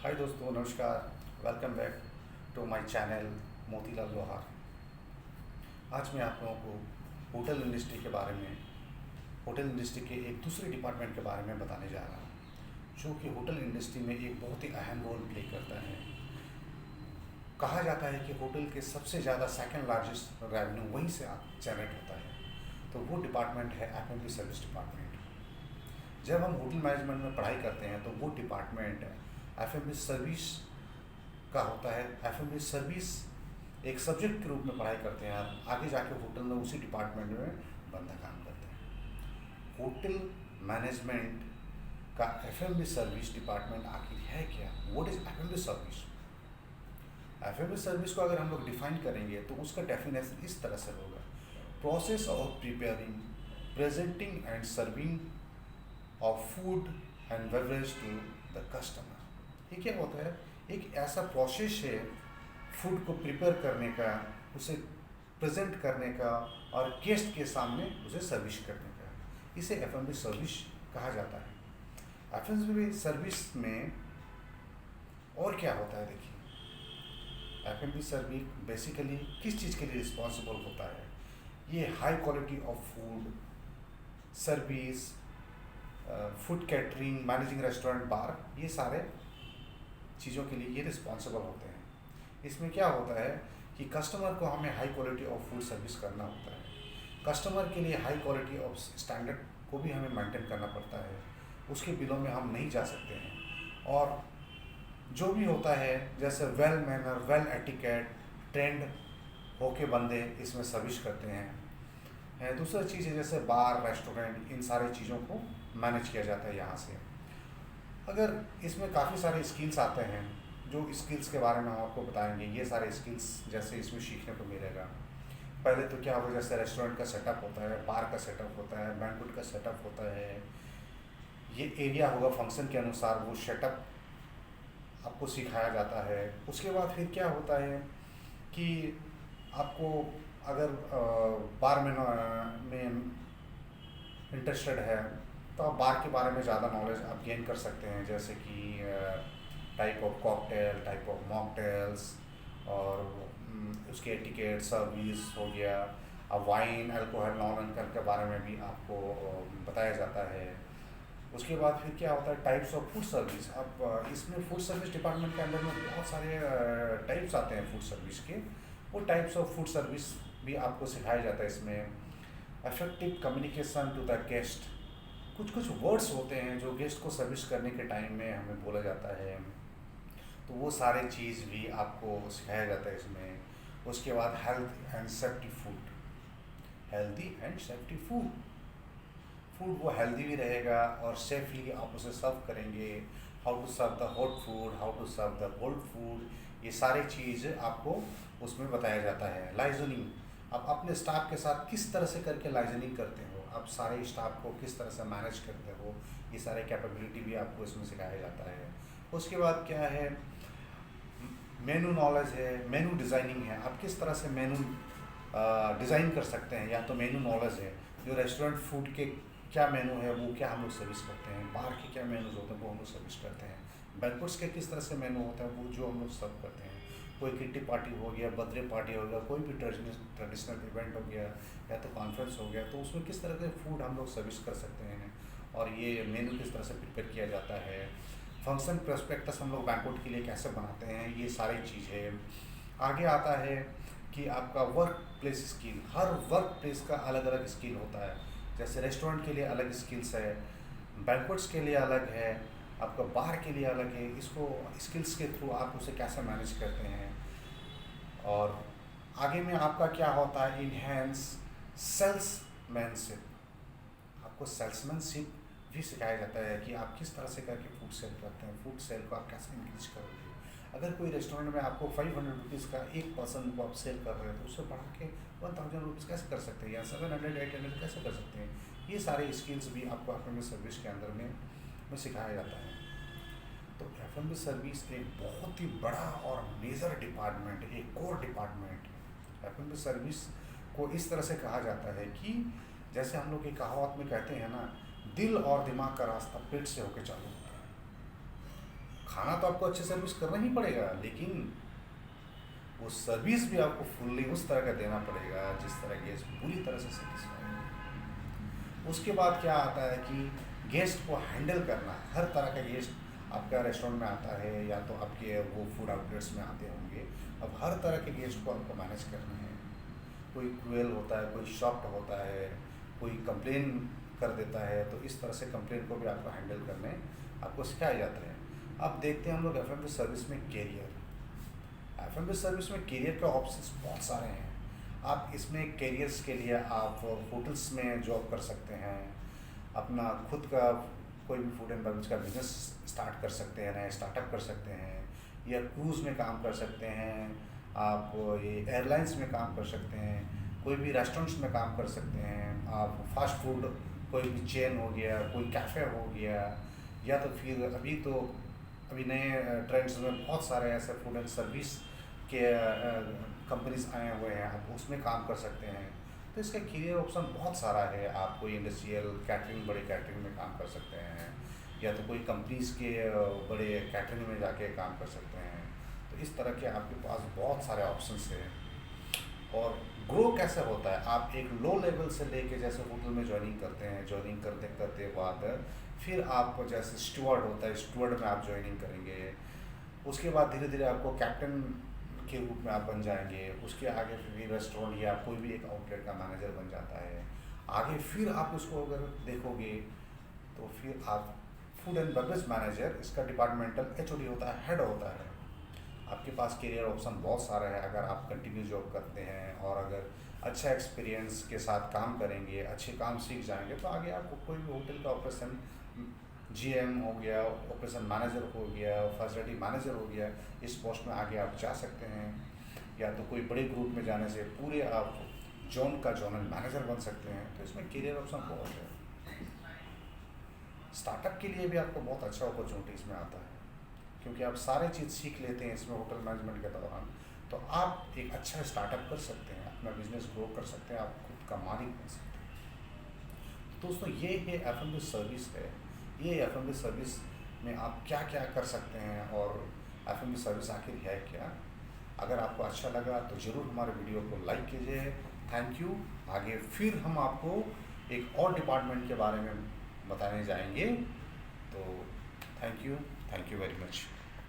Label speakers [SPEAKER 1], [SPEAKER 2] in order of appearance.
[SPEAKER 1] हाय दोस्तों, नमस्कार। Welcome back to my channel Motilal Lohar. आज मैं आप लोगों को होटल इंडस्ट्री के बारे में, होटल इंडस्ट्री के एक दूसरे डिपार्टमेंट के बारे में बताने जा रहा हूँ, जो कि होटल इंडस्ट्री में एक बहुत ही अहम रोल प्ले करता है। कहा जाता है कि होटल के सबसे ज़्यादा सेकंड लार्जेस्ट रेवेन्यू वहीं से जनरेट होता है। तो वो डिपार्टमेंट है F&B सर्विस डिपार्टमेंट। जब हम होटल मैनेजमेंट में पढ़ाई करते हैं तो वो डिपार्टमेंट F&B सर्विस का होता है। F&B सर्विस एक सब्जेक्ट के रूप में पढ़ाई करते हैं। आप आगे जाके होटल में उसी डिपार्टमेंट में बंदा काम करते हैं। होटल मैनेजमेंट का F&B सर्विस डिपार्टमेंट आखिर है क्या? What is F&B service? F&B service को अगर हम लोग डिफाइन करेंगे तो उसका डेफिनेशन इस तरह से होगा: process of preparing, presenting and serving of food and beverage to the customer. ये क्या होता है? एक ऐसा प्रोसेस है फूड को प्रिपेयर करने का, उसे प्रेजेंट करने का और गेस्ट के सामने उसे सर्विस करने का। इसे F&B सर्विस कहा जाता है। F&B सर्विस में और क्या होता है? देखिए, F&B सर्विस बेसिकली किस चीज़ के लिए रिस्पॉन्सिबल होता है? ये high quality of food service, food catering, managing restaurant, bar, ये सारे चीज़ों के लिए ये रिस्पॉन्सिबल होते हैं। इसमें क्या होता है कि कस्टमर को हमें high quality of food service करना होता है। कस्टमर के लिए हाई क्वालिटी ऑफ स्टैंडर्ड को भी हमें मेंटेन करना पड़ता है। उसके बिलों में हम नहीं जा सकते हैं। और जो भी होता है, जैसे well manner, well etiquette, trend होके बंदे इसमें सर्विस करते हैं। दूसरा चीज़ है जैसे बार, रेस्टोरेंट, इन सारी चीज़ों को मैनेज किया जाता है यहाँ से। अगर इसमें काफ़ी सारे स्किल्स आते हैं, जो स्किल्स के बारे में हम आपको बताएंगे। ये सारे स्किल्स जैसे इसमें सीखने को मिलेगा। पहले तो क्या होगा, जैसे रेस्टोरेंट का सेटअप होता है, बार का सेटअप होता है, बैंक्वेट का सेटअप होता है। ये एरिया होगा, फंक्शन के अनुसार वो सेटअप आपको सिखाया जाता है। उसके बाद फिर क्या होता है कि आपको अगर बार में इंटरेस्टेड है तो आप बार के बारे में ज़्यादा नॉलेज आप गेन कर सकते हैं, जैसे कि type of cocktail, type of mocktails, और उसके एटिकेट, सर्विस हो गया। अब वाइन, अल्कोहल, नॉन अल्कोहल के बारे में भी आपको बताया जाता है। उसके बाद फिर क्या होता है, टाइप्स ऑफ फूड सर्विस। अब इसमें फूड सर्विस डिपार्टमेंट के अंदर में बहुत सारे टाइप्स आते हैं फूड सर्विस के। वो टाइप्स ऑफ फूड सर्विस भी आपको सिखाया जाता है इसमें। Effective communication to the guest, कुछ कुछ वर्ड्स होते हैं जो गेस्ट को सर्विस करने के टाइम में हमें बोला जाता है, तो वो सारे चीज़ भी आपको सिखाया जाता है इसमें। उसके बाद health and safety food, healthy and safety food. Food वो हेल्दी भी रहेगा और सेफली आप उसे सर्व करेंगे। How to serve the hot food, how to serve the cold food, ये सारी चीज़ आपको उसमें बताया जाता है। लाइजनिंग, आप अपने स्टाफ के साथ किस तरह से करके लाइजनिंग करते हो, आप सारे स्टाफ को किस तरह से मैनेज करते हो, ये सारे कैपेबिलिटी भी आपको इसमें सिखाया जाता है। उसके बाद क्या है, मेनू नॉलेज है, मेनू डिज़ाइनिंग है। आप किस तरह से मेनू डिज़ाइन कर सकते हैं, या तो मेनू नॉलेज है, जो रेस्टोरेंट फूड के क्या मेनू है वो क्या हम लोग सर्विस करते हैं, बार के क्या मेनूज होते हैं वो हम लोग सर्विस करते हैं, बैंक्वेट्स के किस तरह से मेनू होता है वो जो हम लोग सर्व करते हैं। कोई किट्टी पार्टी हो गया, बर्थडे पार्टी हो गया, कोई भी ट्रेडिशनल इवेंट हो गया, या तो कॉन्फ्रेंस हो गया, तो उसमें किस तरह के फूड हम लोग सर्विस कर सकते हैं और ये मेनू किस तरह से प्रिपेयर किया जाता है। फंक्शन प्रोस्पेक्टस हम लोग बैंक्वेट के लिए कैसे बनाते हैं, ये सारी चीज़ें। आगे आता है कि आपका work place skill, her work place का अलग अलग स्किल होता है। जैसे रेस्टोरेंट के लिए अलग स्किल्स है, बैंक्वेट्स के लिए अलग है, आपका बार के लिए अलग है। इसको स्किल्स के थ्रू आप उसे कैसे मैनेज करते हैं। और आगे में आपका क्या होता है, इनहेंस सेल्समैनशिप। आपको सेल्समैनशिप भी सिखाया जाता है कि आप किस तरह से करके फूड सेल करते हैं, फूड सेल को आप कैसे इंक्रीज करोगे। अगर कोई रेस्टोरेंट में आपको 500 रुपीज़ का एक पर्सन को आप सेल कर रहे हैं तो उससे बढ़ा के 1000 रुपीज़ कैसे कर सकते हैं, या 700 800 कैसे कर सकते हैं। ये सारे स्किल्स भी आपको F&B सर्विस के अंदर में सिखाया जाता है। तो F&B सर्विस एक बहुत ही बड़ा और मेजर डिपार्टमेंट, एक कोर डिपार्टमेंट है। F&B सर्विस को इस तरह से कहा जाता है कि जैसे हम लोग एक कहावत में कहते हैं ना, दिल और दिमाग का रास्ता पेट से होकर चालू होता है। खाना तो आपको अच्छे सर्विस करना ही पड़ेगा, लेकिन वो सर्विस भी आपको फुल्ली उस तरह का देना पड़ेगा जिस तरह गेस्ट पूरी तरह से सेटिस्फाई हो। उसके बाद क्या आता है कि गेस्ट को हैंडल करना। हर तरह का गेस्ट आपका रेस्टोरेंट में आता है या तो आपके वो फूड आउटलेट्स में आते होंगे। अब हर तरह के गेस्ट को आपको मैनेज करना है। कोई क्रूएल होता है, कोई शॉक्ड होता है, कोई कंप्लेन कर देता है, तो इस तरह से कंप्लेन को भी आपको हैंडल करने आपको सिखाया जाता है। अब देखते हैं हम लोग एफ सर्विस में कैरियर। एफ सर्विस में कैरियर के ऑप्शंस बहुत सारे हैं। आप इसमें कैरियर्स के लिए आप होटल्स में जॉब कर सकते हैं, अपना खुद का कोई भी फूड एंड बेवरेज का बिजनेस स्टार्ट कर सकते हैं, नया स्टार्टअप कर सकते हैं, या क्रूज़ में काम कर सकते हैं, आप ये एयरलाइंस में काम कर सकते हैं, कोई भी रेस्टोरेंट्स में काम कर सकते हैं, आप फास्ट फूड कोई भी चेन हो गया, कोई कैफ़े हो गया, या तो फिर अभी नए ट्रेंड्स में बहुत सारे ऐसे फूड एंड सर्विस के कंपनीज आए हुए हैं, आप उसमें काम कर सकते हैं। तो इसका करियर ऑप्शन बहुत सारा है। आप कोई इंडस्ट्रियल कैटरिंग, बड़े कैटरिंग में काम कर सकते हैं, या तो कोई कंपनीज के बड़े कैटरिंग में जाके काम कर सकते हैं। तो इस तरह के आपके पास बहुत सारे ऑप्शंस हैं। और ग्रो कैसे होता है, आप एक लो लेवल से लेके जैसे होटल में ज्वाइनिंग करते हैं, ज्वाइनिंग करते करते बाद फिर आप जैसे स्टूवर्ड होता है, स्टूवर्ड में आप ज्वाइनिंग करेंगे। उसके बाद धीरे धीरे आपको कैप्टन के रूप में आप बन जाएंगे। उसके आगे फिर रेस्टोरेंट या कोई भी एक आउटलेट का मैनेजर बन जाता है। आगे फिर आप उसको अगर देखोगे तो फिर आप फूड एंड बेवरेज मैनेजर, इसका डिपार्टमेंटल एचओडी होता है, हेड होता है। आपके पास करियर ऑप्शन बहुत सारे हैं अगर आप कंटिन्यू जॉब करते हैं, और अगर अच्छा एक्सपीरियंस के साथ काम करेंगे, अच्छे काम सीख जाएंगे, तो आगे आपको कोई भी होटल का ऑपरेशन जीएम हो गया, ऑपरेशन मैनेजर हो गया, फैसिलिटी मैनेजर हो गया, इस पोस्ट में आगे आप जा सकते हैं। या तो कोई बड़े ग्रुप में जाने से पूरे आप जोन का जोनल मैनेजर बन सकते हैं। तो इसमें करियर ऑप्शन बहुत है। स्टार्टअप के लिए भी आपको बहुत अच्छा अपॉर्चुनिटी इसमें आता है, क्योंकि आप सारे चीज़ सीख लेते हैं इसमें होटल मैनेजमेंट के दौरान। तो आप एक अच्छा स्टार्टअप कर सकते हैं, अपना बिजनेस ग्रो कर सकते हैं, आप खुद का मालिक बन सकते हैं। तो दोस्तों, ये एफ सर्विस है। ये एफ सर्विस में आप क्या क्या कर सकते हैं, और एफ सर्विस आखिर है क्या। अगर आपको अच्छा लगा तो ज़रूर हमारे वीडियो को लाइक कीजिए। Thank you. आगे फिर हम आपको एक और डिपार्टमेंट के बारे में बताने जाएंगे। तो थैंक यू वेरी मच।